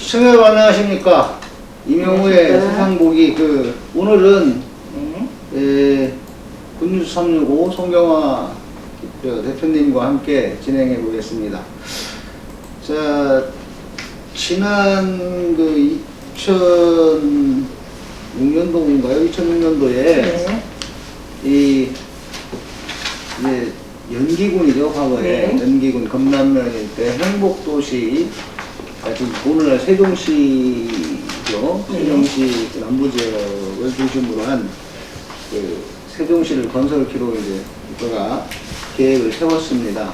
시청자 여러분 안녕하십니까. 이명우의 세상보기 오늘은 굿뉴스 365 송경화 대표님과 함께 진행해 보겠습니다. 자, 지난 2006년도인가요? 2006년도에 이제 연기군이죠, 과거에. 연기군 검남면일 때 행복도시, 지금 오늘날 세종시죠. 세종시 남부지역을 중심으로 한 세종시를 건설키로 이제 제가 계획을 세웠습니다.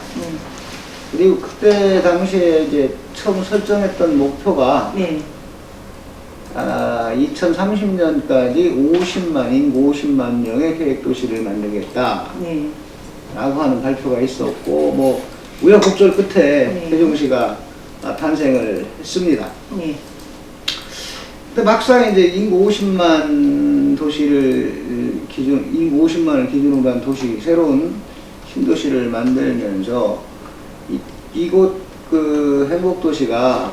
그리고 그때 당시에 이제 처음 설정했던 목표가 2030년까지 50만 명의 계획도시를 만들겠다 라고 하는 발표가 있었고, 뭐 우여곡절 끝에 세종시가 탄생을 했습니다. 근데 막상 이제 인구 50만 인구 50만을 기준으로 한 도시, 새로운 신도시를 만들면서 이곳 행복도시가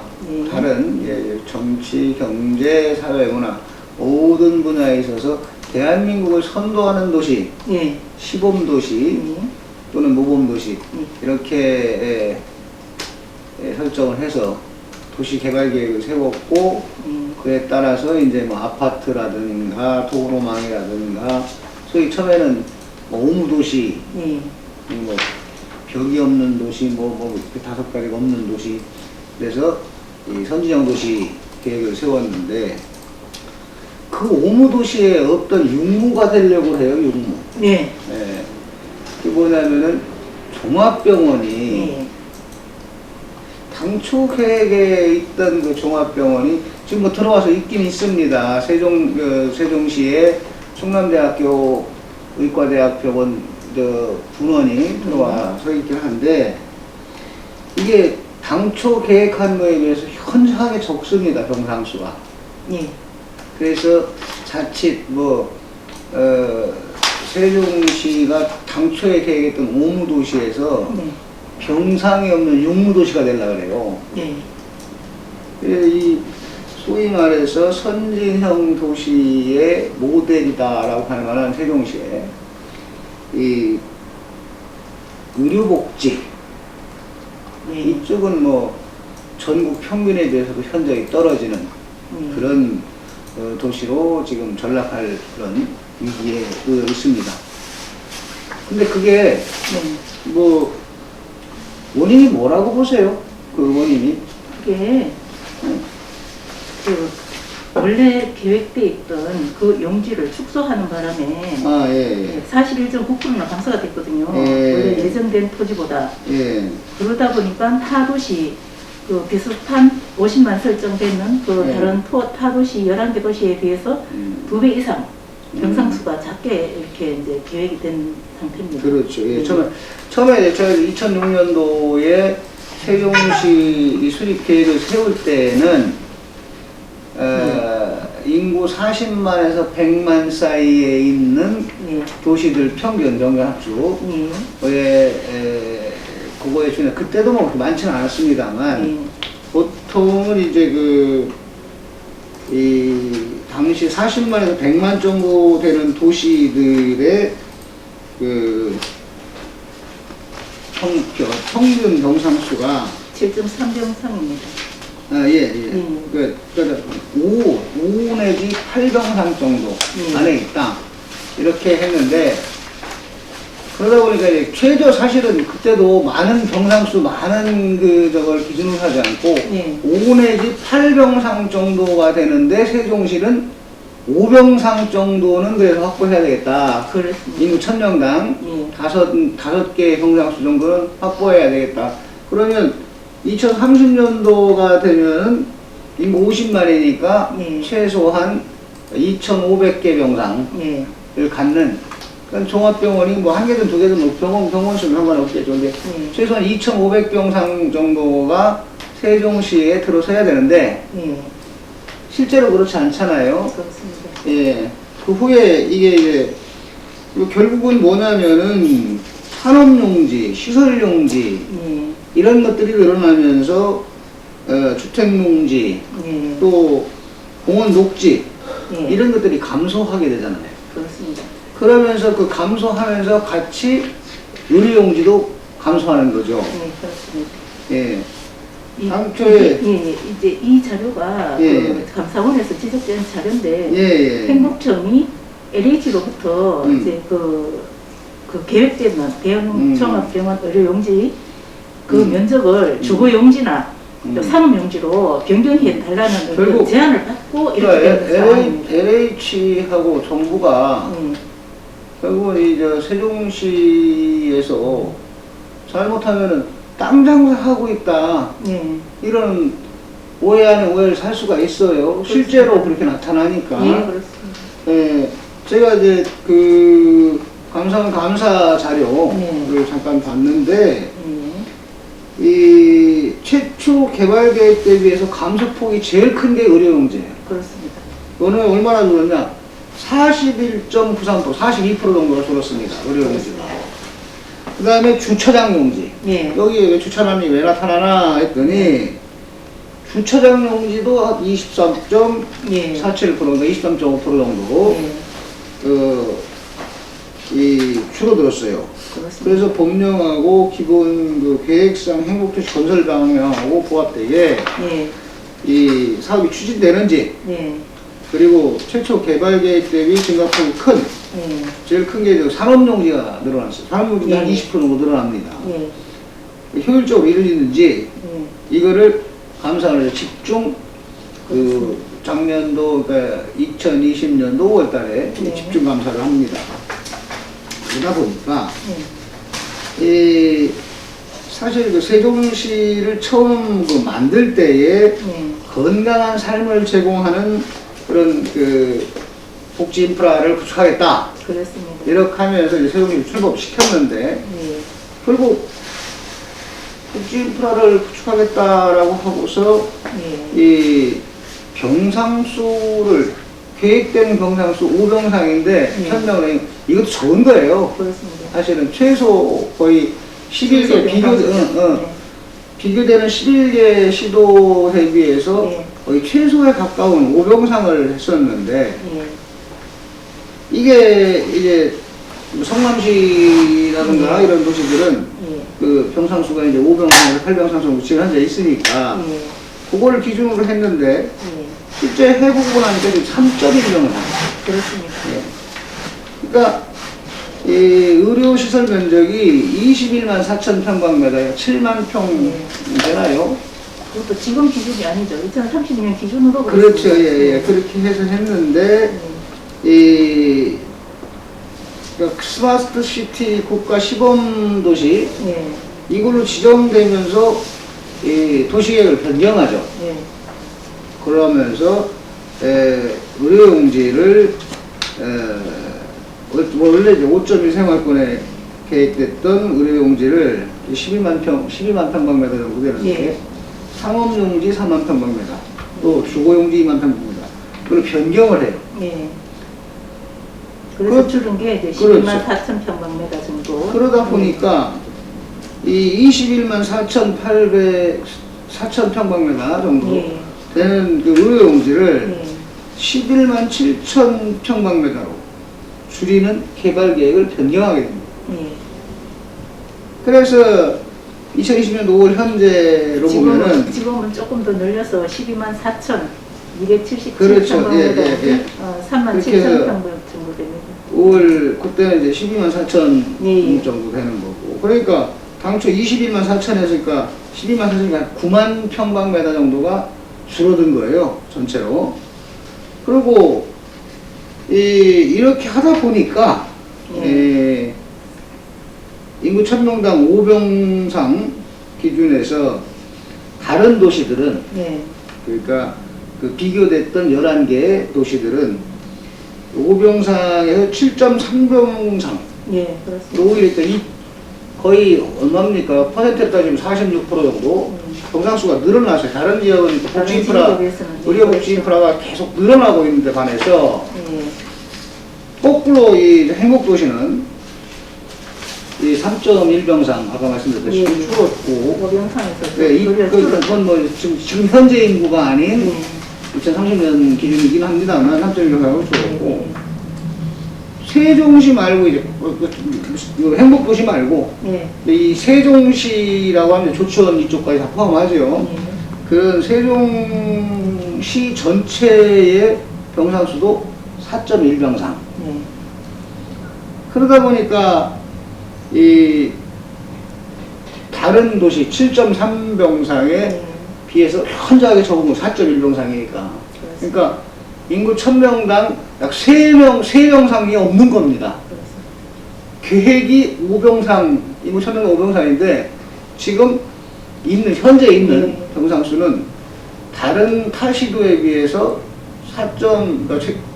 다른 정치, 경제, 사회, 문화 모든 분야에 있어서 대한민국을 선도하는 도시, 시범도시 또는 모범도시 이렇게 설정을 해서 도시개발계획을 세웠고, 그에 따라서 이제 뭐 아파트라든가 도로망이라든가, 소위 처음에는 뭐 오무도시, 뭐 벽이 없는 도시, 뭐 5가지가 없는 도시, 그래서 이 선진형 도시 계획을 세웠는데, 그 오무도시에 없던 육무가 되려고 해요, 육무. 그게 뭐냐면은 종합병원이 당초 계획에 있던 그 종합병원이 지금 뭐 들어와서 있긴 있습니다. 세종시에 충남대학교 의과대학병원 분원이 들어와서 있긴 한데, 이게 당초 계획한 거에 비해서 현저하게 적습니다, 병상수가. 그래서 자칫 세종시가 당초에 계획했던 오무도시에서 병상이 없는 육무도시가 되려고 그래요. 이 소위 말해서 선진형 도시의 모델이다라고 할 만한 세종시에 이 의료복지, 이쪽은 뭐 전국 평균에 비해서도 현저히 떨어지는 그런 도시로 지금 전락할 그런 위기에 있습니다. 근데 그게 뭐 원인이 뭐라고 보세요? 그 원인이? 그게 원래 계획돼 있던 그 용지를 축소하는 바람에 41.9%나 감소가 됐거든요. 원래 예정된 토지보다. 그러다 보니까 타도시 비슷한 50만 설정되는 다른 타도시 11개 도시에 비해서 2배 이상 병상수가 작게 이렇게 이제 계획이 된 상태입니다. 그렇죠. 처음에 2006년도에 세종시 수립 계획을 세울 때는 인구 40만에서 100만 사이에 있는 도시들 평균 합주 그거에 준해, 그때도 뭐 많지는 않았습니다만 보통은 이제 당시 40만에서 100만 정도 되는 도시들의 평균 병상수가 7.3병상입니다. 그러니까 5 내지 8병상 정도 안에 있다, 이렇게 했는데, 그러다 보니까 이제 최저 사실은 그때도 많은 병상수, 많은 저걸 기준으로 하지 않고 5 내지 8병상 정도가 되는데, 세종시는 5병상 정도는 그래서 확보해야 되겠다. 인구 1000명당 5개의 병상수 정도는 확보해야 되겠다. 그러면 2030년도가 되면 인구 50만이니까 최소한 2,500개 병상을 갖는, 그러니까 종합병원이 뭐 1개든 2개든 뭐 병원 수는 상관없겠죠. 근데 최소한 2,500병상 정도가 세종시에 들어서야 되는데 실제로 그렇지 않잖아요. 그렇습니다. 그 후에 이게 이제 결국은 뭐냐면은 산업용지, 시설용지 이런 것들이 늘어나면서 주택농지, 예. 또 공원 녹지, 예. 이런 것들이 감소하게 되잖아요. 그렇습니다. 그러면서 그 감소하면서 같이 의료용지도 감소하는 거죠. 예, 그렇습니다. 예. 이, 당초에 이제 이 자료가 예. 그 감사원에서 지적된 자료인데 예. 행복청이 LH로부터 음. 이제 그 계획된 대형 종합병원 의료용지 그 면적을 주거용지나 또 산업용지로 변경해 달라는 결국 그 제안을 받고 이렇게 그러니까 된 상황입니다. LH하고 정부가 결국은 이 세종시에서 잘못하면은 땅 장사하고 있다. 예. 이런 오해 안에 오해를 살 수가 있어요. 실제로 그렇게 나타나니까. 예, 그렇습니다. 예, 제가 이제 그 감사원 감사 자료를 네. 잠깐 봤는데, 예. 이 최초 개발 계획 대비해서 감소폭이 제일 큰 게 의료용지예요. 그렇습니다. 이거는 얼마나 줄었냐? 41.93%, 42% 정도가 줄었습니다. 의료용지가. 그 다음에 주차장 용지. 예. 여기에 왜 주차장이 왜 나타나나 했더니, 주차장 용지도 23.47%, 예. 23.5% 정도, 예. 줄어들었어요. 그렇습니다. 그래서 법령하고 기본 그 계획상 행복도시 건설 방향하고 부합되게 예. 이 사업이 추진되는지, 예. 그리고 최초 개발 계획 대비 증가폭이 큰, 예. 제일 큰 게 산업용지가 늘어났어요. 산업용지가 한 예. 20% 정도 늘어납니다. 예. 효율적으로 이루어지는지, 예. 이거를 감사원에서 집중, 그 그렇습니다. 작년도, 그러니까 2020년도 5월 달에 네. 집중 감사를 합니다. 그러다 보니까, 예. 사실 그 세종시를 처음 그 만들 때에 예. 건강한 삶을 제공하는 그런 그 복지 인프라를 구축하겠다. 그렇습니다. 이렇게 하면서 이제 세종시를 출범시켰는데, 예. 결국 복지 인프라를 구축하겠다라고 하고서 예. 이 병상수를 계획된 병상수 5병상인데 현명은 이것도 적은 거예요. 그렇습니다. 사실은 최소 거의 11개 비교되는 11개 시도에 비해서 예. 거의 최소에 가까운 5병상을 했었는데 예. 이게 이제 성남시라든가 이런 도시들은 예. 그 병상수가 이제 5병상에서 8병상 정도 지원돼 있으니까 예. 그거를 기준으로 했는데 예. 실제 해보고 나니까 지금 3.1병을 하고 그렇습니다. 그러니까 이 의료시설 면적이 21만 4천 평방미터에 7만 평 되나요? 그것도 지금 기준이 아니죠. 2030년 기준으로 그렇죠. 그렇습니다. 예. 그렇게 해서 했는데 이 그러니까 스마트 시티 국가 시범 도시 예. 이걸로 지정되면서 이 도시계획을 변경하죠. 예. 그러면서 의료용지를 원래 이제 5.1 생활권에 계획됐던 의료용지를 12만 평방미터 정도 되는데 예. 상업용지 4만 평방미터, 또 주거용지 2만 평방미터, 그걸 변경을 해요. 예. 그래서 줄은 게 이제 11만 4천 평방미터 정도. 그러다 보니까 이 21만 4천 평방미터 정도 예. 되는 그 의료용지를 예. 11만 7천 평방미터로 줄이는 개발 계획을 변경하게 됩니다. 예. 그래서 2020년 5월 현재로 보면은 지금은 조금 더 늘려서 12만 4천 277 그렇죠. 평방미터, 예. 3만 그렇게 7천 해서 평방 정도 됩니다. 5월 그때는 이제 12만 4천 예. 정도 되는 거고, 그러니까 당초 21만 4천 했으니까 12만 4천이니까 9만 평방미터 정도가 줄어든 거예요, 전체로. 그리고 이렇게 하다 보니까 인구 1000명당 5병상 기준에서 다른 도시들은 예. 그러니까 그 비교됐던 11개의 도시들은 5병상에서 7.3병상 예, 그렇습니다. 오히려 했더니 거의 얼마입니까? 퍼센트에 따지면 46% 정도 병상수가 늘어났어요. 다른 지역은 복지인프라, 의료복지인프라가 계속 늘어나고 있는데 반해서 예. 거꾸로 이 행복도시는 이 3.1병상 아까 말씀드렸듯이 줄었고, 영상에서 네, 그건 뭐 지금 현재 인구가 아닌 2030년 기준이긴 합니다만 3.1병상으로 줄었고, 세종시 말고 이제 행복도시 말고 이 세종시라고 하면 조천 이쪽까지 다 포함하죠. 그런 세종시 전체의 병상수도 4.1병상. 그러다 보니까 이 다른 도시 7.3병상에 비해서 현저하게 적은 거 4.1병상이니까. 그러니까 인구 1000명당 약 3병상이 없는 겁니다. 계획이 5병상, 인구 1000명당 5병상인데 지금 현재 있는 병상 수는 다른 타시도에 비해서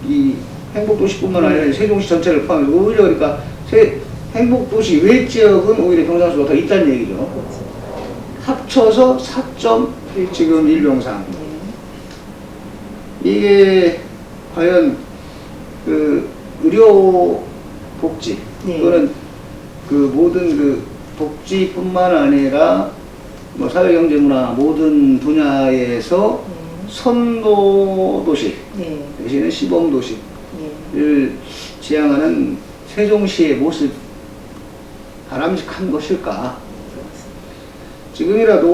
이 행복도시뿐만 아니라 세종시 전체를 포함해서 오히려 그러니까 행복도시 외 지역은 오히려 병상 수가 더 있다는 얘기죠. 합쳐서 4.1 지금 1병상. 이게 과연 그 의료 복지 또는 그 모든 그 복지뿐만 아니라 뭐 사회경제문화 모든 분야에서 선도도시 대신에 시범도시를 지향하는 세종시의 모습 바람직한 것일까? 지금이라도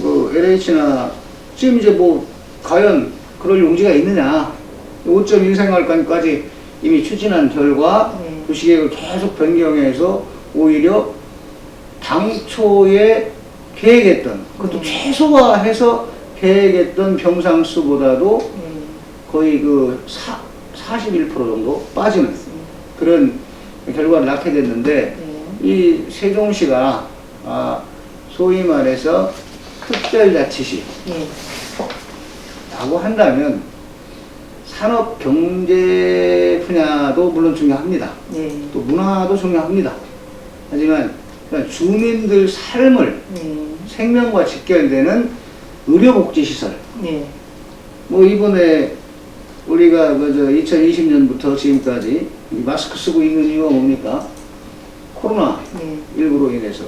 그 LH나 지금 이제 뭐 과연 그럴 용지가 있느냐? 5.1생활권까지 이미 추진한 결과 도시계획을 계속 변경해서 오히려 당초에 계획했던 그것도 최소화해서 계획했던 병상 수보다도 거의 그 41% 정도 빠지는 그런 결과를 낳게 됐는데 이 세종시가 소위 말해서 특별자치시 라고 한다면 산업 경제 분야도 물론 중요합니다. 또 문화도 중요합니다. 하지만 주민들 삶을 생명과 직결되는 의료복지시설. 뭐 이번에 우리가 그저 2020년부터 지금까지 이 마스크 쓰고 있는 이유가 뭡니까? 코로나 19로 인해서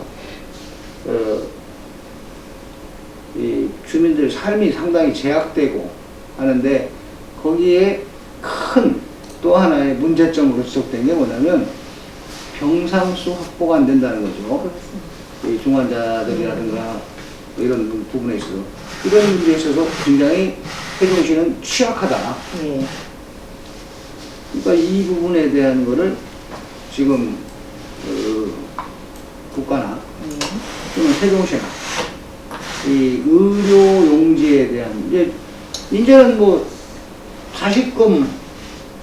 이 주민들 삶이 상당히 제약되고 하는데 거기에 큰 또 하나의 문제점으로 지적된 게 뭐냐면 병상수 확보가 안 된다는 거죠. 이 중환자들이라든가 이런 부분에 있어서 이런 문제에 있어서 굉장히 세종시는 취약하다. 그러니까 이 부분에 대한 거를 지금 국가나 또는 세종시나 이 의료 용지에 대한 이제는 뭐 다시금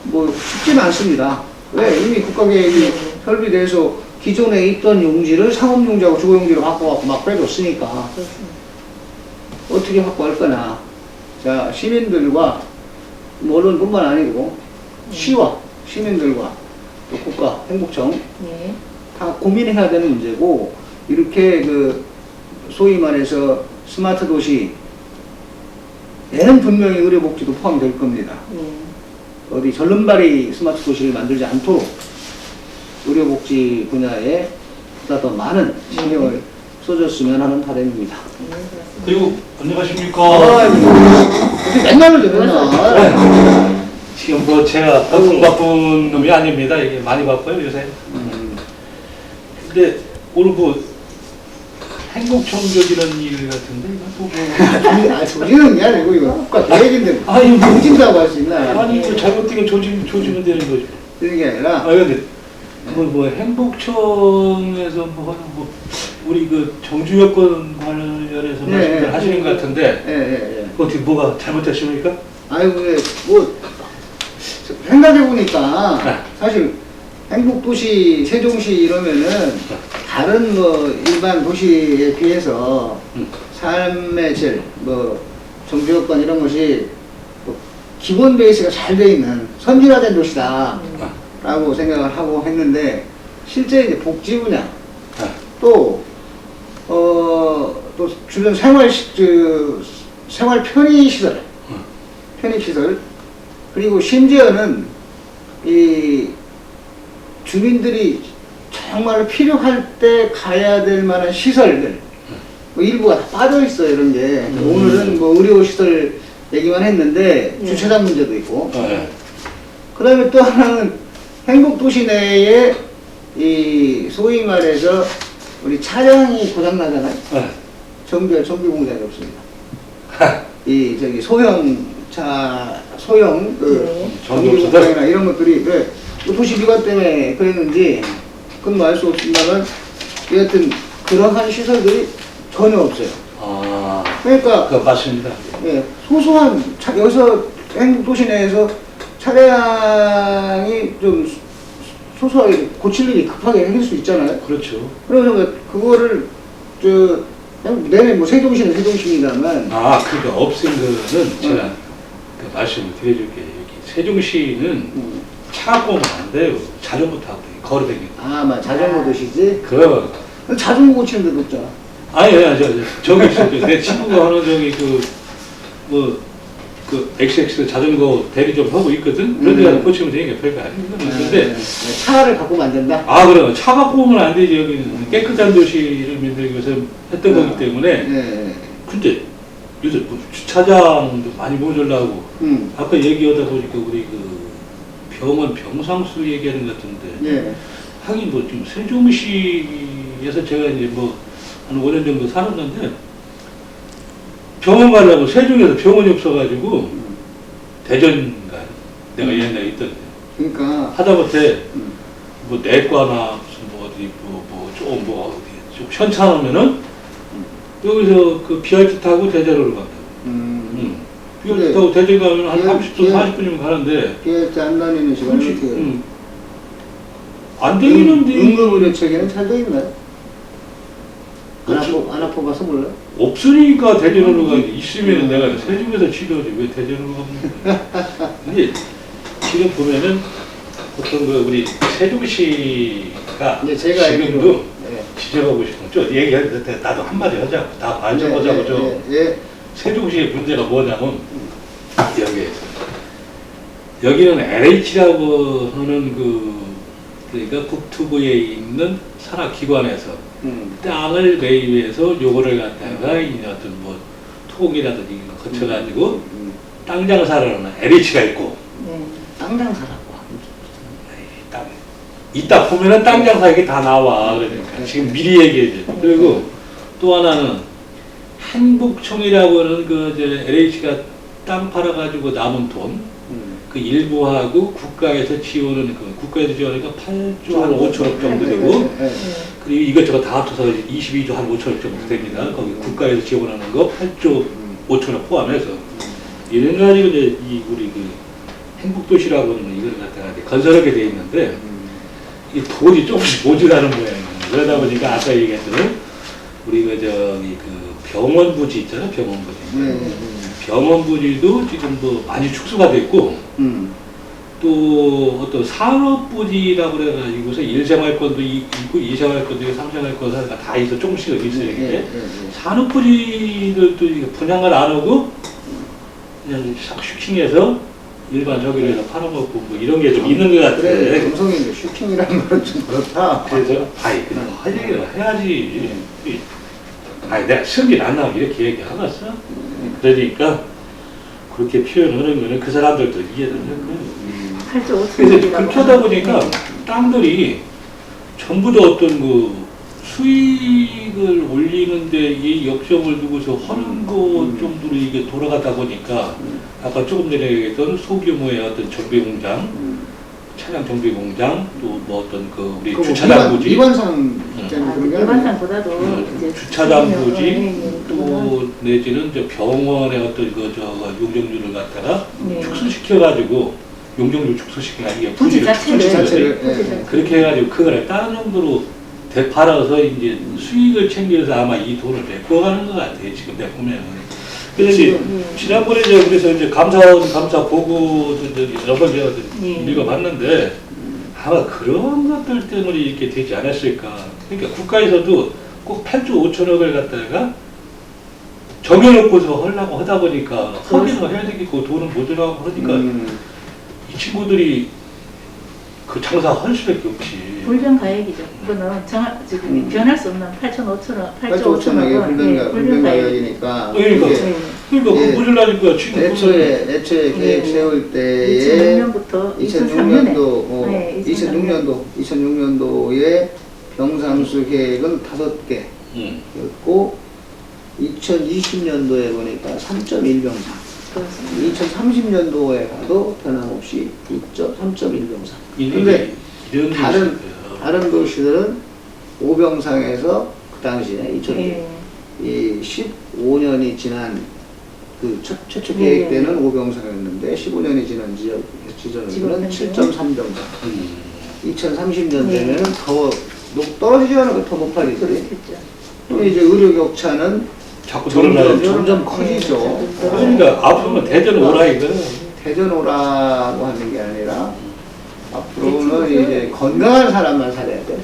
뭐 쉽지는 않습니다. 왜? 이미 국가계획이 설비돼서 기존에 있던 용지를 상업용지하고 주거용지로 바꿔갖고 막 빼줬으니까 어떻게 확보할 거냐. 자, 시민들과 언론뿐만 아니고 시와 시민들과 또 국가, 행복청 다 고민해야 되는 문제고 이렇게 그 소위 말해서 스마트 도시 에는 분명히 의료복지도 포함될 겁니다. 어디 절름발이 스마트 도시를 만들지 않도록 의료복지 분야에 보다 더 많은 신경을 써줬으면 하는 바람입니다. 그리고 안녕하십니까? 어떻게 맨날 그러죠, 맨날. 지금 뭐 제가 바쁜 놈이 아닙니다. 이게 많이 바빠요 요새. 근데 오늘 뭐 행복청조지라는 일 같은데 이거 또 뭐? 조지는 게 아니고 이거 국가 계획인데 조진다고 할 수 있나? 아니 이거 잘못되면 조지면 되는 거죠. 그런 게 아니라. 근데 뭐 행복청에서 뭐 우리 그 정주 여건 관련해서 말씀을 하시는 것 같은데 어떻게 뭐가 잘못됐습니까? 아이고 뭐 생각해 보니까 사실 행복도시 세종시 이러면은 다른 뭐 일반 도시에 비해서 삶의 질, 뭐 정주여건 이런 것이 뭐 기본 베이스가 잘 돼 있는 선진화된 도시다 라고 생각을 하고 했는데 실제 이제 복지 분야 또 주변 생활 편의시설 그리고 심지어는 이 주민들이 정말 필요할 때 가야 될 만한 시설들 뭐 일부가 다 빠져 있어요. 이런 게 오늘은 뭐 의료시설 얘기만 했는데 주차장 문제도 있고 그 다음에 또 하나는 행복도시 내에 이 소위 말해서 우리 차량이 고장나잖아요. 정비할 정비 공장이 없습니다. 이 저기 소형 그 정비 공장이나 이런 것들이 왜 도시 미관 때문에 그랬는지 그건 알 수 없습니다만 여하튼 그러한 시설들이 전혀 없어요. 그러니까 맞습니다. 예, 소소한 여기서 행복도시 내에서 차량이 좀 소소하게 고칠 일이 급하게 생길 수 있잖아요. 그렇죠. 그래서 그거를 내내 뭐 세종시는 세종시입니다만 그러니까 없앤 거는 제가 그 말씀을 드려줄게요. 여기 세종시는 차 보면 안 돼요. 자전거 타고 걸어다니고. 맞 자전거 도시지. 자전거 고치는 데도 없잖아. 저기 있어. 내 친구가 하는 저기 그 XX 자전거 대리 좀 하고 있거든? 그런 데 가서 고치면 되니까 별거 아니거든. 근데 차를 갖고 만든다? 그럼 차 갖고 오면 안 되지. 여기는 깨끗한 도시를 만들기 위해서 했던 거기 때문에. 근데 요새 뭐 주차장도 많이 모자라고. 아까 얘기하다 보니까 우리 그 병원 병상수 얘기하는 것 같은데. 하긴 뭐 지금 세종시에서 제가 이제 뭐 한 5년 정도 살았는데 병원 가려고 세종에서 병원이 없어가지고 대전가 내가 옛날에 있던데. 그러니까 하다못해 뭐 내과나 무슨 뭐 어디 뭐 어디 좀 현찮으면은 여기서 그 BRT 타고 대전으로 간다. BRT 타고 대전 가면 한 30분 40분이면 가는데. BRT 안 다니는 시간이 어떻게? 안 되기는데. 응급의료 체계는 잘 돼 있나요? 안 아파봐서 몰라? 없으니까 대전으로 가지. 있으면 내가 세종에서 치료하지 왜 대전으로 갑니까? 근데 지금 보면은 보통 그 우리 세종시가 지금도 지적하고 싶은 좀 얘기할 때 나도 한마디 하자고 다 맞춰보자고 세종시의 문제가 뭐냐면 여기는 LH라고 하는 그러니까 국토부에 있는 산하기관에서 땅을 매입해서 요거를 갖다가 이제 어떤 뭐 토기라든지 이런 거 거쳐가지고 땅 장사를 하는 LH가 있고. 땅 장사라고. 이따 보면은 땅 장사 이게 다 나와. 그러니까 지금 미리 얘기해줘. 그리고 또 하나는 행복청이라고 하는 그 LH가 땅 팔아가지고 남은 돈. 그 일부하고 국가에서 지원은 국가에서 지원하니까 8조 한 5천억 정도 되고 그리고 이것저것 다 합쳐서 22조 한 5천억 정도 됩니다. 거기 국가에서 지원하는 거 8조 5천억 포함해서 이런 가지고 이제 우리 그 행복도시라고 하는 이걸 갖다가 건설하게 돼 있는데 이 돈이 조금씩 모자라는 모양이에요. 그러다 보니까 아까 얘기했던 우리 그 병원 부지 있잖아요. 병원 부지. 병원 부지도 지금 뭐 많이 축소가 됐고 또 어떤 산업 부지라고 그래가지고서 1생활권도 있고 2생활권도 있고 3생활권 다 있어 조금씩 있어요. 산업 부지들도 분양을 안 하고 그냥 싹 슈킹해서 일반 저기로 해서 팔아먹고 뭐 이런 게 좀 있는 것 같아. 그래, 감성인데 슈킹이라는 말은 좀 그렇다. 그래서 그냥 할 얘기를 해야지. 내가 승기 안 나오면 이렇게 얘기하겠어? 그러니까 그렇게 표현하는 거는 그 사람들도 이해를 할 거예요. 그래서 그렇게 하다 보니까 땅들이 전부 다 어떤 그 수익을 올리는데 이 역점을 두고서 하는 것 정도로 이게 돌아가다 보니까 아까 조금 전에 얘기했던 소규모의 어떤 정비 공장, 차량 정비 공장, 또 뭐 어떤 그 우리 주차장 부지, 일반상보다도 주차장 부지, 또 내지는 저 병원의 어떤 용적률을 갖다가 축소시켜가지고 용적률 축소시키는 이게 부지 자체를 그렇게 해가지고 그거를 다른 정도로 되팔아서 이제 수익을 챙겨서 아마 이 돈을 메꿔가는 것 같아요. 지금 내가 보면. 그래서 지난번에 그래서 이제 감사 보고도 여러 번 제가 읽어봤는데 아마 그런 것들 때문에 이렇게 되지 않았을까. 그러니까 국가에서도 꼭 8조 5천억을 갖다가 정해놓고서 하려고 하다 보니까 하기는 해야 되겠고 돈은 모자라고 그러니까 이 친구들이 그 장사할 수밖에 없지. 불변가액이죠. 그거는 지금 변할 수 없는 8,500원, 8,500원이 불변가액이니까. 그러니까 그 모질라니까 지금 애초에 계획 세울 때에 2006년부터 2006년도에 병상수 계획은 5개였고 2020년도에 보니까 3.1병상. 2030년도에 가도 변함없이 3.1병상. 근데 다른 도시들은 5병상에서 그 당시에 15년이 지난 그 최초 계획 때는 5병상이었는데 15년이 지난 지점에는 7.3병상. 2030년 되면은 더 떨어지지 않은 더 높아지지. 또 이제 의료 격차는 자꾸 점점 커지죠. 그러니까 앞으로는 대전 오라 이거. 대전 오라고 하는 게 아니라 앞으로는 이제 건강한 사람만 살아야 돼.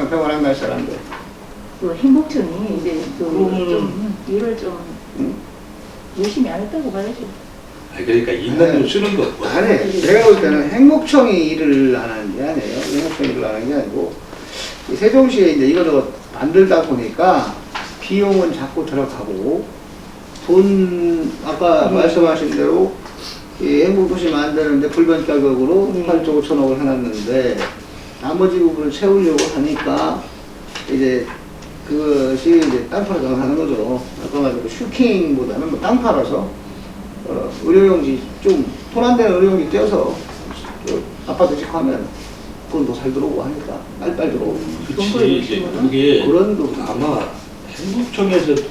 병원 안 갈 사람들. 그 행복청이 이제 좀 일을 좀 열심히 안 했다고 봐야죠. 그러니까 있는 돈 쓰는 거. 아니, 내가 볼 때는 행복청이 일을 안 하는 게 아니에요. 행복청이 일을 안 하는 게 아니고 세종시에 이제 이거저거 만들다 보니까 비용은 자꾸 들어가고 돈 아까 말씀하신 대로 이 행복도시 만드는데 불변 가격으로 8조 5천억을 해놨는데 나머지 부분을 채우려고 하니까 이제 그것이 이제 땅 팔아서 하는 거죠. 아까 말대로 슈킹보다는 뭐 땅 팔아서 의료용지 좀 돈 안 되는 의료용지 떼어서 아파트식 하면 돈도 잘 들어오고 하니까 빨리빨리 들어오고. 그치 이제 그게 그런 부분. 아마 행복청에서도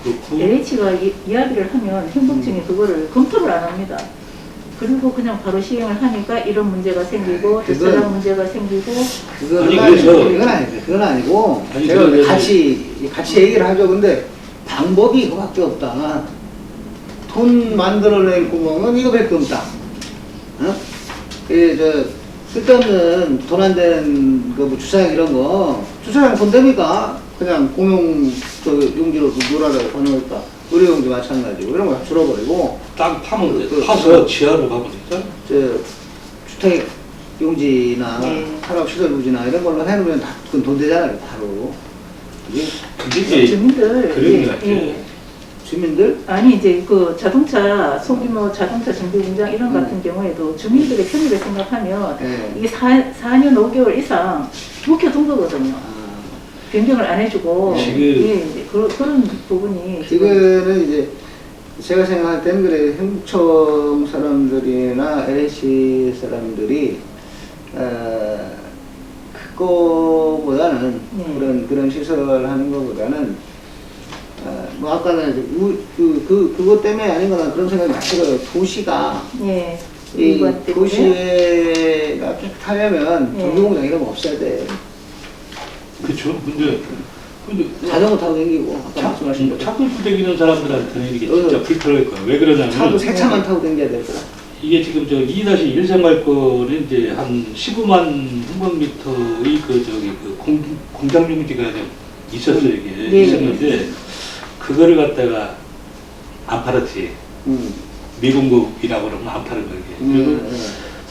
그렇고 LH가 이야기를 하면 행복청이 그거를 검토를 안 합니다. 그리고 그냥 바로 시행을 하니까 이런 문제가 생기고 저런 문제가 생기고. 그건 아니고 제가 같이 얘기를 하죠. 근데 방법이 이거밖에 없다. 돈 만들어낼 구멍은 이거밖에 없다. 어? 쓸데없는 돈 안 되는 그 뭐 주차장 이런 거 주차장 돈 되니까 그냥 공용 용지로 놀아라고 하니까 의료용지 마찬가지고 이런 거 다 줄어버리고 땅 파면 돼. 파서 지하로 가면 되죠. 주택 용지나 산업시설 부지나 이런 걸로 해놓으면 다 그건 돈 되잖아요. 바로 이게 주민들 그런 게 같지. 주민들? 아니 이제 그 자동차 소규모 자동차 정비 공장 이런 같은 경우에도 주민들의 편의를 생각하면 이게 4년 5개월 이상 묵혀둔 거거든요. 변경을 안 해주고 이제 그런 부분이 이거는 이제 제가 생각할 때는 그래 행복청 사람들이나 LH 사람들이 그거보다는 그런 시설 하는 거보다는 뭐 아까는 그것 때문에 아닌거나 그런 생각이 많이 들어요. 도시가 이 도시가 타려면 정비공장 이런 거 없어야 돼. 그렇죠. 근데 자전거 타고 다니고 아까 말씀하신 대로 차도 다니는 사람들한테는 이게 진짜 불편할 거야. 왜 그러냐면 차도 새 차만 타고 다녀야 될 거야. 이게 지금 2-1 생활권은 이제 한 15만 평방미터의 그 공장 용지가 있었어요. 이게 있었는데 그거를 갖다가 안 팔았지. 미공급이라고 그러면 안 파는 거예요. 그리고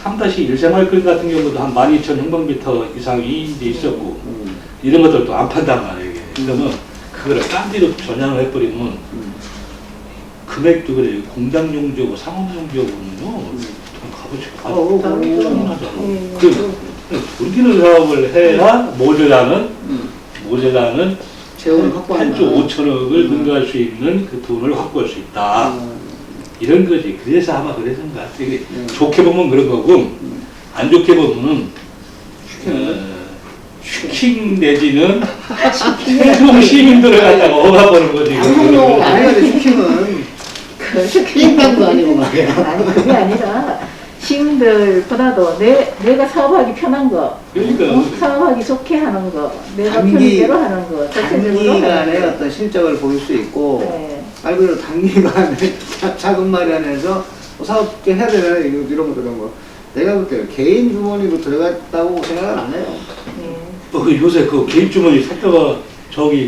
3-1 생활권 같은 경우도 한 12,000평방미터 이상이 이제 있었고 이런 것들도 안 판단 말이에요. 그러면 그거를 딴 데로 전향을 해버리면 금액도 그래요. 공장 용지하고 상업 용지하고는요. 돈 값어치 가져가잖아. 우리는 사업을 해야 모자라는 재원을 확보한다. 8조 5천억을 능가할 수 있는 그 돈을 확보할 수 있다. 이런 거지. 그래서 아마 그래서인 것 같아. 좋게 보면 그런 거고, 안 좋게 보면은, 슈킹 내지는 행동 시민들을 갖다가 억압하는 거지. 행동용 아니거든, 슈킹은. 삥땅도 아니고 말이야. 아니, 그게 아니라 시민들보다도 내가 사업하기 편한 거, 그러니까. 사업하기 좋게 하는 거, 내가 편의대로 하는 거, 단기간에 어떤 실적을 보일 수 있고, 말 그대로 단기간에 자금 마련해서 사업계 해야 되잖아요. 이런 거 저런 거. 내가 볼 때 개인 주머니로 들어갔다고 생각은 안 해요. 요새 그 개인 주머니 샀다가 요새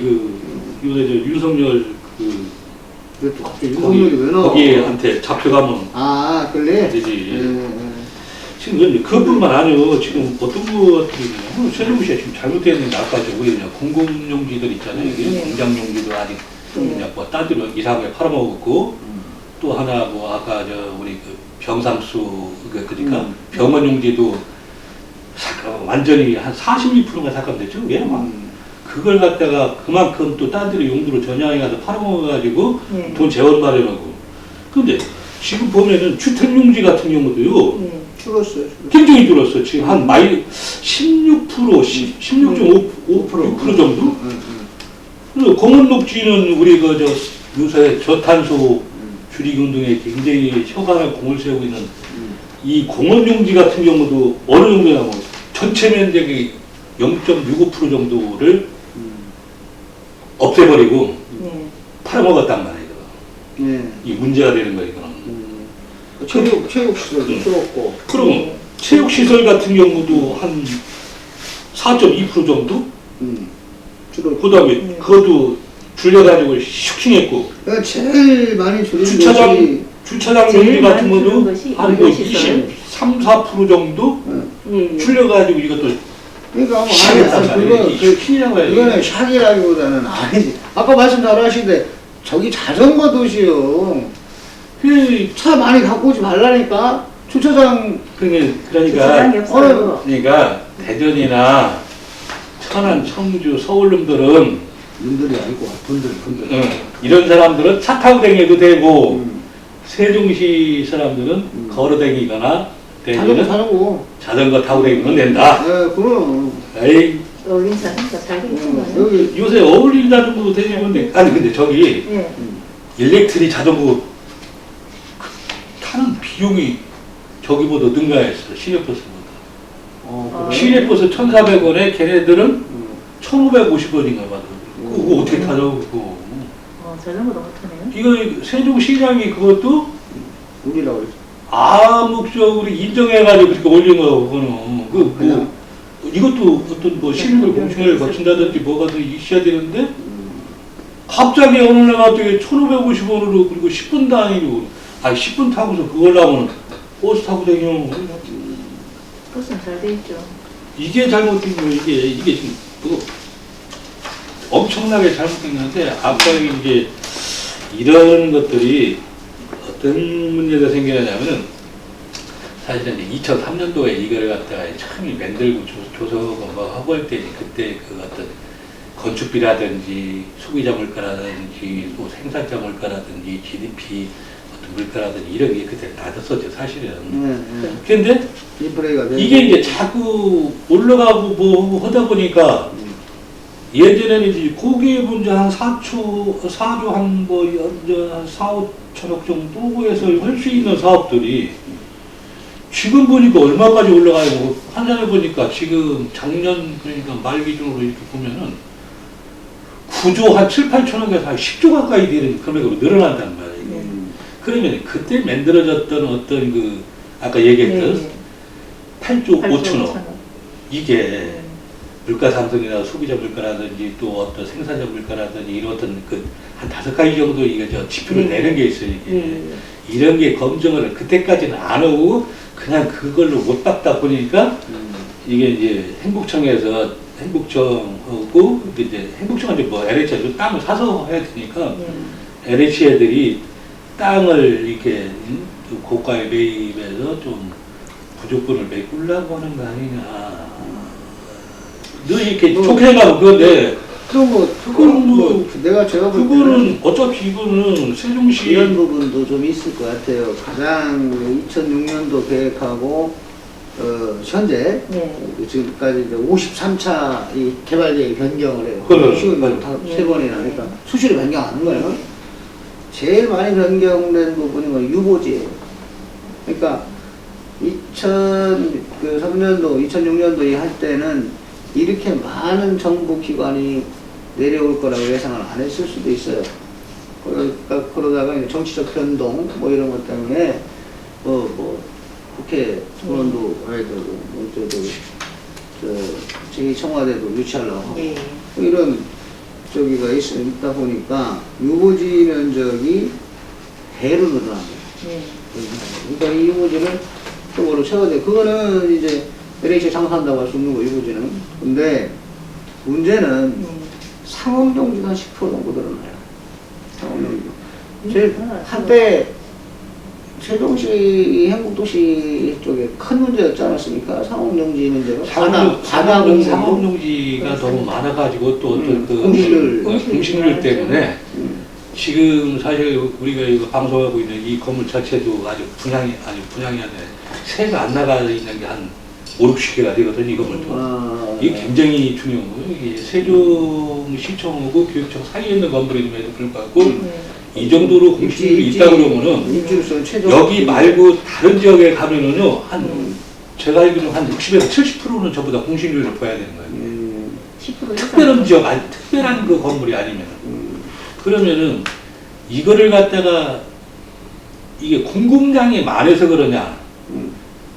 윤석열 또 갑자기 윤석열이 왜 나와? 거기한테 잡혀가면 그래? 되지. 지금 그것뿐만 아니고 지금 어떤 것들이 세종시가 지금 잘못되어 있는 게 아까 저기 공공용지들 있잖아요. 이게 공장용지도 아직 그냥 뭐딴 데로 이상하게 팔아먹었고 또 하나 뭐 아까 저 우리 그 병상수 그러니까 병원용지도 완전히 한 42%가 삭감됐죠. 그게 막 그걸 갖다가 그만큼 또 딴 데로 용도로 전향해 가서 팔아먹어가지고 돈 재원 마련하고. 근데 지금 보면은 주택용지 같은 경우도요. 줄었어요. 굉장히 줄었어. 지금 한 16%, 16.5% 정도? 그리고 공원녹지는 우리 저 요새 저탄소 줄이기 운동에 굉장히 혁한한 공을 세우고 있는 이 공원용지 같은 경우도 어느 정도냐면 전체 면적이 0.65% 정도를 없애버리고 팔아먹었단 말이에요. 이 문제가 되는 거예요, 이거는. 체육시설도 줄었고. 그럼 체육시설 같은 경우도 한 4.2% 정도? 줄었고. 그 다음에 그것도 줄여가지고 슈킹했고. 그러니까 제일 많이 줄인 주차장 용지 같은 것도 한 23, 4% 정도 줄여가지고 이것도 그러니까 슈킹이라고 해야지. 이거는 샥이라기보다는 아니지. 아까 말씀 잘하시는데 저기 자전거 도시요. 차 많이 갖고 오지 말라니까. 주차장 그러니까 대전이나 천안, 청주, 서울놈들은 놈들이 아니고 분들. 이런 사람들은 차 타고 다녀도 되고 세종시 사람들은 걸어 다니거나 자전거 타고 다니면 된다. 그럼. 에이. 어울린 자전거 잘 되겠구나. 요새 어울린 자전거 다니면 돼. 아니 근데 저기 일렉트릭 자전거 타는 비용이 저기보다 능가했어. 시내버스보다. 시내버스 1,400원에 걔네들은 1,550원인가 봐. 그거 어떻게 타죠? 그거. 자전거 너무 타네요. 이거 세종시장이 그것도 우리라고 그랬어. 암묵적으로 인정해가지고 그렇게 올린 거 그거는. 이것도 어떤 뭐 시민들 공청회를 거친다든지 뭐가 더 있어야 되는데 갑자기 어느 날 갑자기 1,550원으로 그리고 10분 단위로 10분 타고서 그걸 하면 버스 타고 다니면 버스는 잘 돼 있죠. 이게 잘못된 거예요. 이게 지금 엄청나게 잘못된 건데 아까 이제 이런 것들이 어떤 문제가 생기냐면은 사실은 이제 2003년도에 이걸 갖다가 참 만들고 조성하고 뭐 하고 할 때 그때 그 어떤 건축비라든지 소비자 물가라든지 또 생산자 물가라든지 GDP 어떤 물가라든지 이런 게 그때 낮았었죠 사실은. 그런데 이게 이제 자꾸 올라가고 뭐 하다 보니까 예전에는 이제 고객 문제 한 4조 한 4, 5천억 정도에서 할 수 있는 사업들이 지금 보니까 얼마까지 올라가요? 환산해 보니까 지금 작년 그러니까 말 기준으로 이렇게 보면은 9조 한 7, 8천억에서 한 10조 가까이 되는 금액으로 늘어난단 말이에요. 그러면 그때 만들어졌던 어떤 그 아까 얘기했던 8조 5천억 이게 물가 상승이나 소비자 물가라든지 또 어떤 생산자 물가라든지 이런 어떤 그 한 5가지 정도 이게 저 지표를 내는 게 있어요. 이게 이런 게 검증을 그때까지는 안 하고 그냥 그걸로 못 받다 보니까 이게 이제 행복청에서 행복청하고 이제 행복청한테 뭐 LH에서 땅을 사서 해야 되니까 LH 애들이 땅을 이렇게 고가에 매입해서 좀 부족분을 메꾸려고 하는 거 아니냐. 너 이렇게 좋게 생각하면 그건데. 제가 볼 그거는 어차피 이거는 세종시 이런 부분도 좀 있을 것 같아요. 가장 2006년도 계획하고 현재 지금까지 53차 이 개발 계획 변경을 해요. 세 번이나 하니까 수시로 변경하는 거예요. 제일 많이 변경된 부분이 건 유보지예요. 그러니까 2003년도, 2006년도 할 때는 이렇게 많은 정부 기관이 내려올 거라고 예상을 안 했을 수도 있어요. 그러다가 정치적 변동 뭐 이런 것 때문에 국회 의원도 해야 되고 제2청와대도 유치하려고 하고 이런 저기가 있다 보니까 유보지 면적이 배로 늘어납니다. 그러니까 이 유보지를 쪽으로 채워져. 그거는 이제 LH에 장사한다고 할 수 없는 거, 일부지는. 근데 문제는 상업용지가 한 10% 정도 늘어나요. 상업용지. 제일 한때 세종시 행복도시 쪽에 큰 문제였지 않았습니까? 상업용지 문제가. 상업용지가 너무 많아가지고 또 어떤 그 공실률 때문에 지금 사실 우리가 이거 방송하고 있는 이 건물 자체도 아직 분양이 아니라 세가 안 나가 있는 게 한 5, 60개가 되거든요, 이 건물도. 이게 굉장히 중요한 거예요. 이게 세종시청하고 교육청 사이에 있는 건물임에도 불구하고 이 정도로 공실률이 있다 그러면은 여기 말고 다른 지역에 가면은요, 제가 알기로는 한 60에서 70%는 전부 다 공실률을 봐야 되는 거예요. 10% 특별한 지역, 특별한 그 건물이 아니면. 그러면은 이거를 갖다가 이게 공급량이 많아서 그러냐,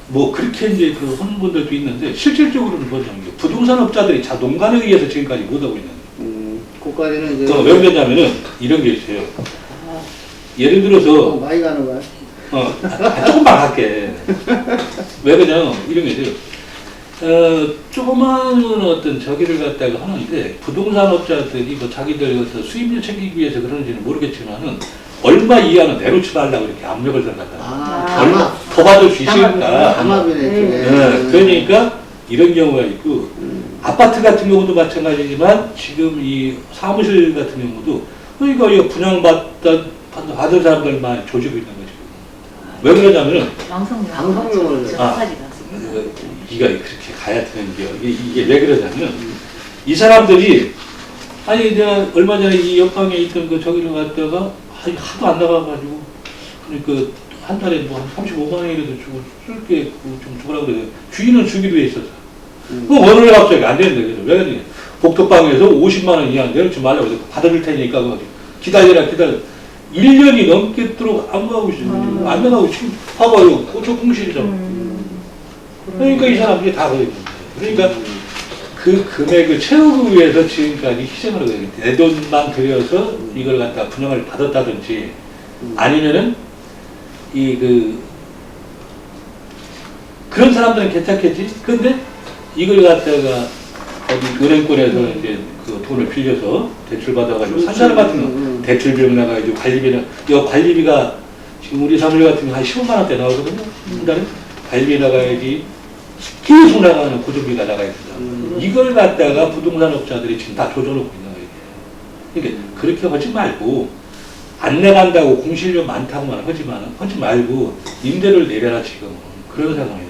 뭐 그렇게 이제 그 하는 분들도 있는데 실질적으로는 뭐냐면 부동산 업자들이 농간에 의해서 지금까지 못하고 있는. 그까지는 이제. 왜 그러냐면은 이런 게 있어요. 예를 들어서 많이 가는 거야. 조금만 할게. 왜 그러냐면 이런 게 있어요. 조그마한 어떤 저기를 갖다가 하는데 부동산 업자들이 뭐 자기들 수입률 챙기기 위해서 그런지는 모르겠지만은 얼마 이하는 내놓지 말라고 이렇게 압력을 들어갔다. 얼마 더 받을 수 있으니까. 담합이네. 그러니까 이런 경우가 있고 아파트 같은 경우도 마찬가지지만 지금 이 사무실 같은 경우도 그러니까 이거 받은 사람들만 조지고 있는 거죠. 왜 그러냐면은 방송용을 이가 그렇게 가야 되는 게 이게 왜 그러냐면 이 사람들이 아니 내가 얼마 전에 이 옆방에 있던 그 저기를 갔다가 하도 안 나가가지고 그러니까 한 달에 뭐 한 35만 원이라도 주고 쓸게 좀 주라고 그래요. 주인은 주기로 해 있어서. 그럼 오늘 갑자기 안 되는데 그래서 왜 그러냐? 복덕방에서 50만 원 이하 내놓지 말라고 해서 받아줄 테니까 기다려. 1년이 넘겠도록 안 가고 있어요. 안 나가고 지금 봐봐요. 고쳐 공실이잖아. 그러니까 이 사람들이 다 그래요. 그러니까 그 금액을 채우기 위해서 지금까지 희생을 하고 있어요. 내 돈만 들여서 이걸 갖다 분양을 받았다든지 아니면은 그런 사람들은 괜찮겠지. 근데 이걸 갖다가 어디 은행권에서 이제 그 돈을 빌려서 대출 받아가지고 산 사람 같은 거 대출비용 나가지고 관리비가 지금 우리 사무실 같은 거 한 15만 원대 나오거든요. 한 달에 관리비 나가야지 계속 나가는 고정비가 나가야 된다. 이걸 갖다가 부동산 업자들이 지금 다 조져놓고 있는 거예요. 그러니까 그렇게 하지 말고 안 내간다고 공실료 많다고만 하지 말고 임대료를 내려라 지금 그런 상황이다.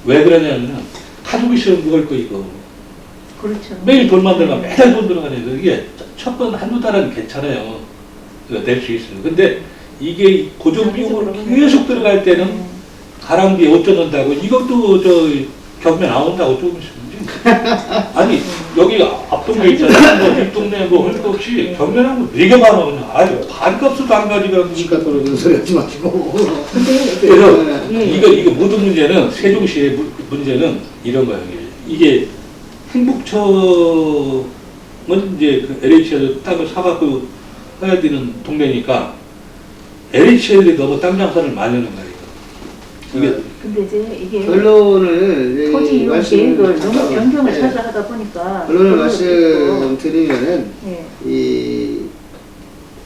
왜 그러냐면은 가족이 있으면 먹을 거 이거. 그렇죠. 매일 돈 만들면 매달 돈 들어가니까 이게 첫 번 한두 달은 괜찮아요. 낼 수 있어요. 근데 이게 고정비용으로 계속 들어갈 때는 가랑비에 어쩌는다고 이것도 경매 나온다고 조금 있으면 아니 여기 앞동네 있잖아요. 뭐 뒷동네 뭐 할 거 없이 경매라는 거 되게 많아. 그냥 아주 반값도 안 가지고 시가 떨어지는 소리 하지 마시고. 그래서 이거 모든 문제는 세종시의 문제는 이런 거예요. 이게 행복청은 이제 그 LH에서 땅을 사갖고 해야 되는 동네니까 LH에 너무 땅 장사를 많이 하는 거예요. 이게 근데 이제 이게 결론을 토지 이용 계획을 너무 변경을 찾아 하다 보니까 결론을 말씀드리면은 이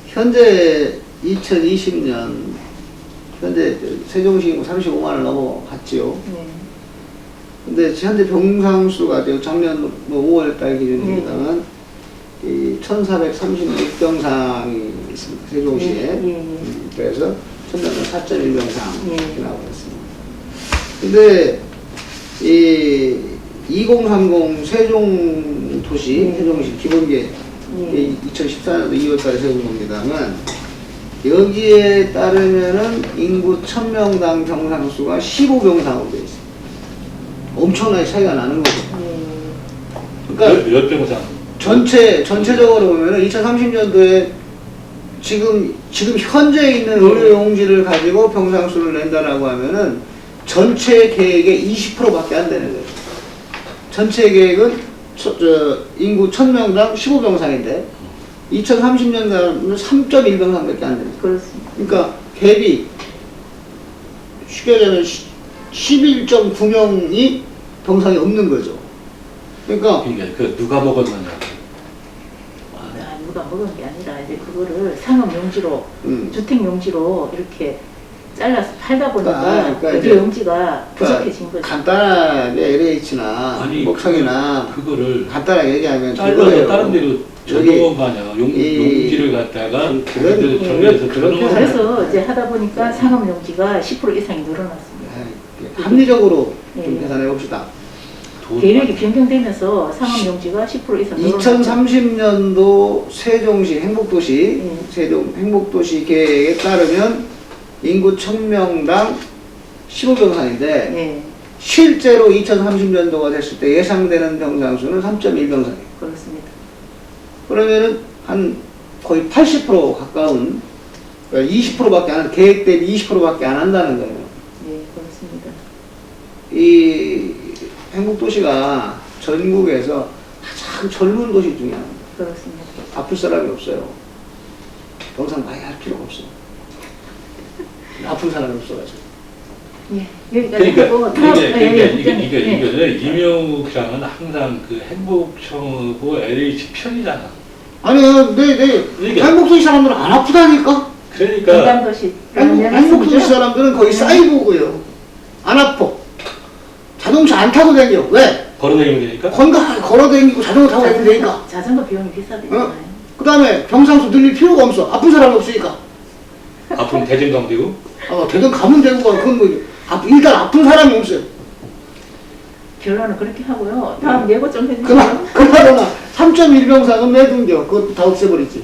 현재 2020년 현재 세종시 35만 원을 넘어갔지요. 근데 현재 병상수가 작년 5월달 기준입니다만 이 1,436병상이 있습니다. 세종시에. 그래서 전년도 4.1병상 이렇게 나오고 있습니다. 근데 이 2030 세종도시 세종시 기본계획 2014년도 2월달에 세운 겁니다만 여기에 따르면은 인구 1000명당 병상수가 15병상으로 되어 있습니다. 엄청나게 차이가 나는 거죠. 그러니까 몇 병상? 전체적으로 보면은 2030년도에 지금 현재 있는 의료용지를 가지고 병상수를 낸다라고 하면은 전체 계획의 20%밖에 안 되는 거예요. 전체 계획은 인구 1000명당 15병상인데 2030년도에는 3.1병상밖에 안 됩니다. 그렇습니다. 그러니까 갭이 쉽게 얘기하면 11.9명이 병상이 없는 거죠. 그러니까 그 누가 먹었느냐. 누가 먹은 게 아니라 이제 그거를 상업용지로 주택용지로 이렇게 잘라서 팔다 보니까 그 용지가 부족해진 거죠. 간단하게 LH나 목청이나 그거를 간단하게 얘기하면 잘라서 다른 데로 전용한 거 아니야. 용지를 갖다가 그래서 이제 하다 보니까 상업용지가 10% 이상이 늘어났습니다. 합리적으로 좀 계산해 봅시다. 계획이 변경되면서 상업용지가 10% 이상 늘어났죠. 2030년도 세종시 행복도시 세종 행복도시 계획에 따르면 인구 1000명당 15병상인데 실제로 2030년도가 됐을 때 예상되는 병상 수는 3.1병상이에요. 그렇습니다. 그러면은 한 거의 80% 가까운, 그러니까 20%밖에 안, 계획 대비 20%밖에 안 한다는 거예요. 네, 그렇습니다. 이 행복도시가 전국에서 가장 젊은 도시 중에 하나입니다. 그렇습니다. 아플 사람이 없어요. 병상 많이 할 필요가 없어. 아픈 사람이 없어가지고. 예, 여기까지 하고 이거는 이명욱 장은 항상 그 행복청하고 LH 편이잖아. 아니요, 행복도시 사람들은 안 아프다니까? 그러니까. 건강도시. 행복도시 사람들은 거의 사이보그예요. 안 아파. 자동차 안 타고 다녀. 왜? 걸어다니면 되니까? 건강 걸어다니고 자전거 타고 다니면 되니까. 자전거 비용이 비싸대잖아요. 그 다음에 병상수 늘릴 필요가 없어. 아픈 사람이 없으니까. 아프면 대전 가면 되고? 대전 가면 되고, 그건 뭐, 일단 아픈 사람이 없어요. 결론은 그렇게 하고요. 다음 예고 좀 해주세요. 그러나 3.1병상은 매둔겨. 그것도 다 없애버리지.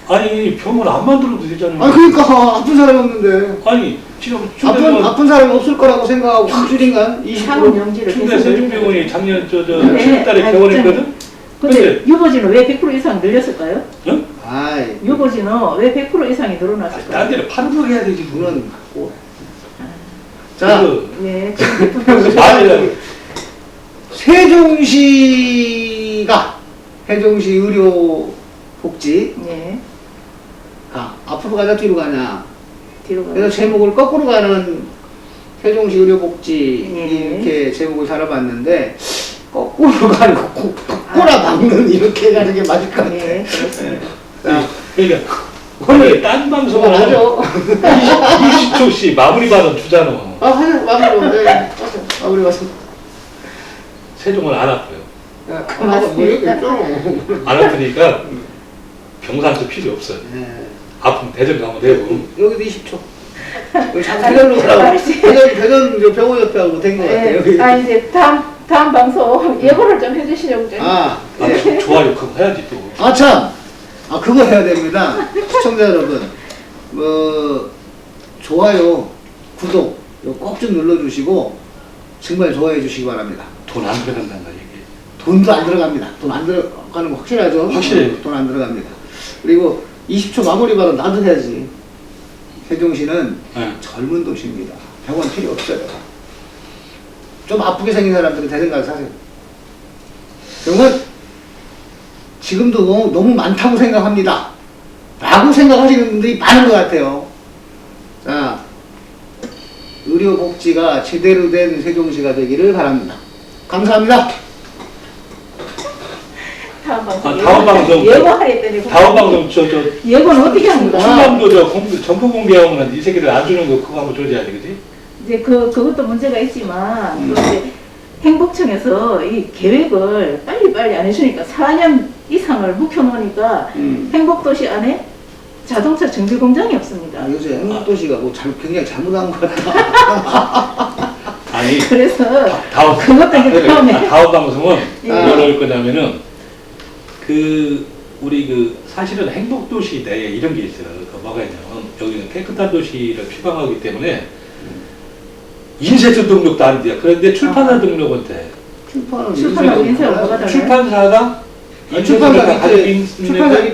아니, 병을 안 만들어도 되잖아요. 그러니까 아픈 사람이 없는데. 아니, 지금 아픈 사람이 없을 거라고 생각하고 확줄인간 20%. 충대세종병원이 작년 7월달에 개원했거든? 근데 유보지는 왜 100% 이상 늘렸을까요? 응? 유보지는 왜 100% 이상이 늘어났을까요? 딴 데를 파는 거 해야 되지, 그건. 자, 예, 세종시 의료복지. 예. 앞으로 가냐, 뒤로 가냐. 뒤로 가냐. 그래서 제목을 거꾸로 가는 세종시 의료복지. 이렇게 제목을 달아봤는데, 거꾸로 가는 거, 꼬라박는 이렇게 가는 게 맞을 것 같아. 예, 그렇습니다. 그러니까, 오늘 딴 방송은 20초씩 마무리 발언 주잖아. 마무리 봤어. 세종은 안 아파요. 맞습니다. 안 아프니까 병상수 필요 없어요. 아프면 대전 가면 되고. 여기도 20초. 대전으로 가라고. 대전 병원 옆에 하고 된 것 같아요. 이제 다음 방송 예고를 좀 해주시려고. 좋아요, 그거 해야지 또. 그거 해야 됩니다. 시청자 여러분. 좋아요, 구독, 꼭 좀 눌러주시고, 정말 좋아해 주시기 바랍니다. 돈 안 들어간다는 얘기. 돈도 안 들어갑니다. 돈 안 들어가는 거 확실하죠? 확실해요. 돈 안 들어갑니다. 그리고 20초 마무리 발언 나도 해야지. 세종시는 젊은 도시입니다. 병원 필요 없어요. 좀 아프게 생긴 사람들은 대전 가서 사세요. 병원 지금도 너무 많다고 생각합니다. 라고 생각하시는 분들이 많은 것 같아요. 자, 의료복지가 제대로 된 세종시가 되기를 바랍니다. 감사합니다. 다음 방송 예고하랬더니 다음 방송 예고는 어떻게 합니까? 충남도 정보 공개하면 이 새끼들 안 주는 거 그거 한번 줘야지, 그지? 이제 그것도 문제가 있지만 이제 행복청에서 이 계획을 빨리 안 해주니까 4년 이상을 묵혀놓으니까 행복도시 안에 자동차 정비 공장이 없습니다. 요새 행복도시가 굉장히 잘못한 것 같다. 아니, 그래서 그것도 이제 다음 방송은 뭘 할 거냐면은 우리 사실은 행복도시 내에 이런 게 있어요. 뭐가 있냐면 여기는 깨끗한 도시를 표방하기 때문에 인쇄소 등록도 안 돼요. 그런데 출판사 등록은 돼. 출판사하고 인쇄가 뭐가 달라요? 출판사가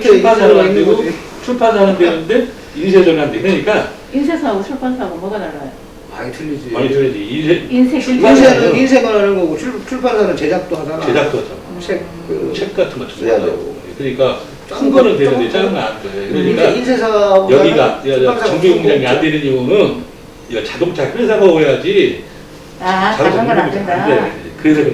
출판사는 안 되고 출판사는 되는데 인쇄소는 안 돼. 그러니까 인쇄사하고 출판사하고 뭐가 달라요? 많이 틀리지. 많이 틀리지. 인쇄만 하는 거고 출판사는 제작도 하잖아. 제작도 하잖아. 책 같은 거 써야 되고. 그러니까 큰 거는 되는데 작은 건 안 돼. 그러니까 인쇄사하고 여기가 정비 공장이 안 되는 이유는 자동차 회사가 오야지 다른 건 안 된다. 네. 그래서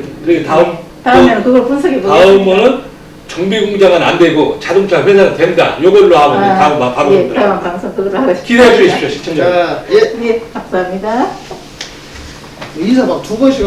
다음에는 그걸 분석해 보겠습니다. 다음은 정비 공장은 안 되고 자동차 회사는 된다. 이걸로 하면 다음 바로 예, 다음 방송 그걸로 하겠습니다. 기대해 주십시오, 시청자. 자, 예. 예, 감사합니다. 인사 막 두 번씩